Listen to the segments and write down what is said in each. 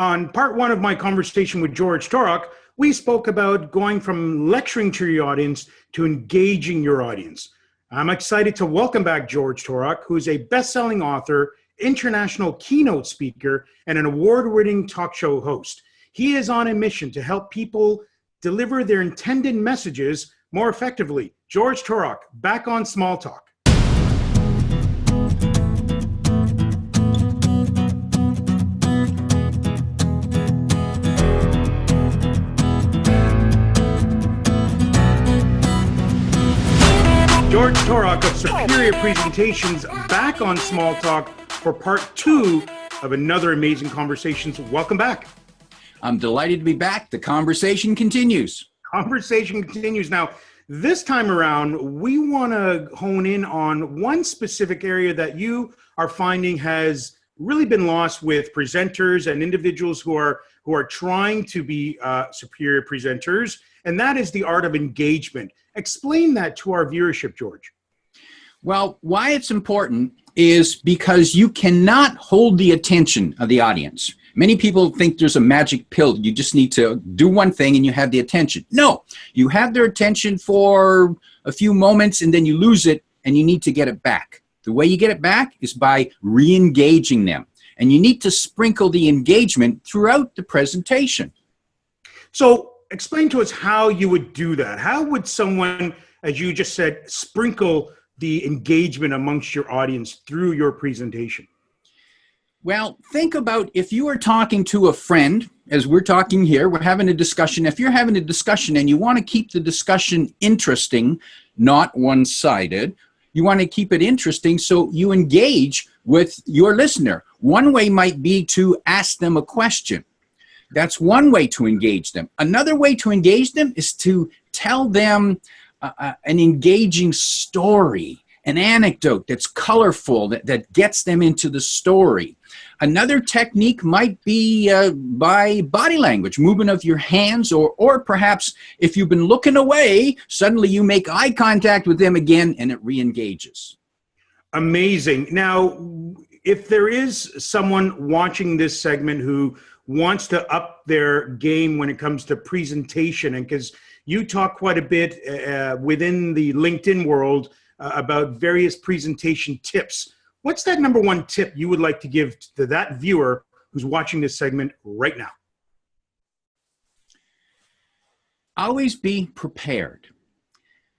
On part one of my conversation with George Torok, we spoke about going from lecturing to your audience to engaging your audience. I'm excited to welcome back George Torok, who is a best-selling author, international keynote speaker, and an award-winning talk show host. He is on a mission to help people deliver their intended messages more effectively. George Torok, back on Small Talk. George Torok of Superior Presentations, back on Small Talk for part two of another amazing conversations. Welcome back. I'm delighted to be back. The conversation continues. Conversation continues. Now, this time around, we want to hone in on one specific area that you are finding has really been lost with presenters and individuals who are trying to be superior presenters, and that is the art of engagement. Explain that to our viewership, George. Well, why it's important is because you cannot hold the attention of the audience. Many people think there's a magic pill. You just need to do one thing and you have the attention. No, you have their attention for a few moments and then you lose it and you need to get it back. The way you get it back is by re-engaging them. And you need to sprinkle the engagement throughout the presentation. So explain to us how you would do that. How would someone, as you just said, sprinkle the engagement amongst your audience through your presentation? Well, think about if you are talking to a friend, as we're talking here, we're having a discussion. If you're having a discussion and you want to keep the discussion interesting, not one-sided, you want to keep it interesting so you engage with your listener. One way might be to ask them a question. That's one way to engage them. Another way to engage them is to tell them an engaging story, an anecdote that's colorful, that gets them into the story. Another technique might be by body language, movement of your hands, or perhaps if you've been looking away, suddenly you make eye contact with them again and it re-engages. Amazing. Now, if there is someone watching this segment who wants to up their game when it comes to presentation, and because you talk quite a bit within the LinkedIn world about various presentation tips, what's that number one tip you would like to give to that viewer who's watching this segment right now? Always be prepared.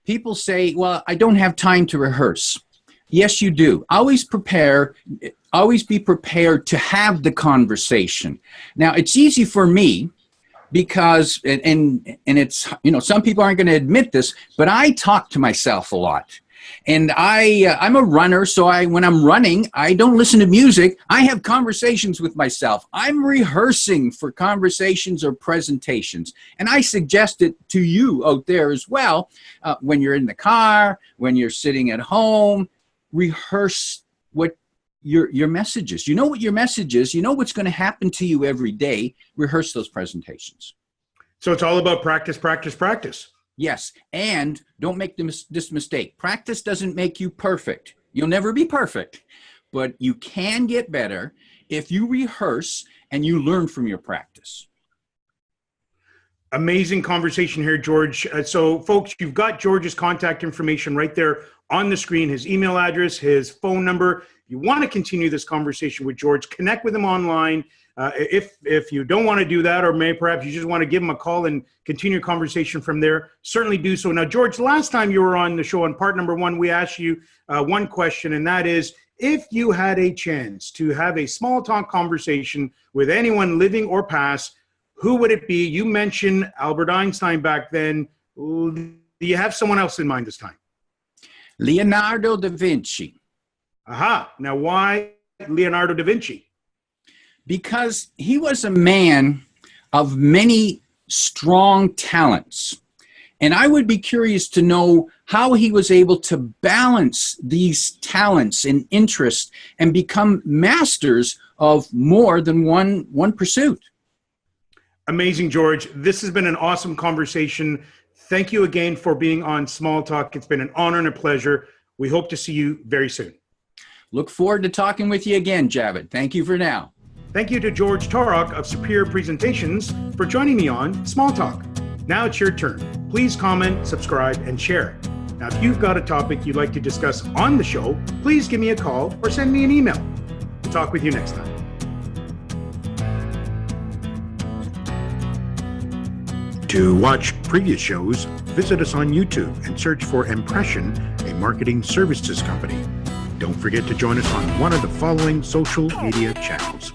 People say, well, I don't have time to rehearse. Yes, you do. Always prepare. Always be prepared to have the conversation. Now, it's easy for me because, and it's, some people aren't going to admit this, but I talk to myself a lot. And I'm a runner, so when I'm running, I don't listen to music. I have conversations with myself. I'm rehearsing for conversations or presentations. And I suggest it to you out there as well. When you're in the car, when you're sitting at home, rehearse what your message is. You know what your message is. You know what's going to happen to you every day. Rehearse those presentations. So it's all about practice, practice, practice. Yes, and don't make this mistake. Practice doesn't make you perfect. You'll never be perfect, but you can get better if you rehearse and you learn from your practice. Amazing conversation here, George. So folks, you've got George's contact information right there on the screen, his email address, his phone number. If you want to continue this conversation with George, connect with him online. If you don't want to do that, or perhaps you just want to give him a call and continue your conversation from there, certainly do so. Now, George, last time you were on the show on part number one, we asked you one question, and that is, if you had a chance to have a small talk conversation with anyone living or past, who would it be? You mentioned Albert Einstein back then. Do you have someone else in mind this time? Leonardo da Vinci. Aha. Now, why Leonardo da Vinci? Because he was a man of many strong talents. And I would be curious to know how he was able to balance these talents and interests and become masters of more than one pursuit. Amazing, George. This has been an awesome conversation. Thank you again for being on Small Talk. It's been an honor and a pleasure. We hope to see you very soon. Look forward to talking with you again, Javed. Thank you for now. Thank you to George Torok of Superior Presentations for joining me on Small Talk. Now it's your turn. Please comment, subscribe, and share. Now, if you've got a topic you'd like to discuss on the show, please give me a call or send me an email. We'll talk with you next time. To watch previous shows, visit us on YouTube and search for Impression, a marketing services company. Don't forget to join us on one of the following social media channels.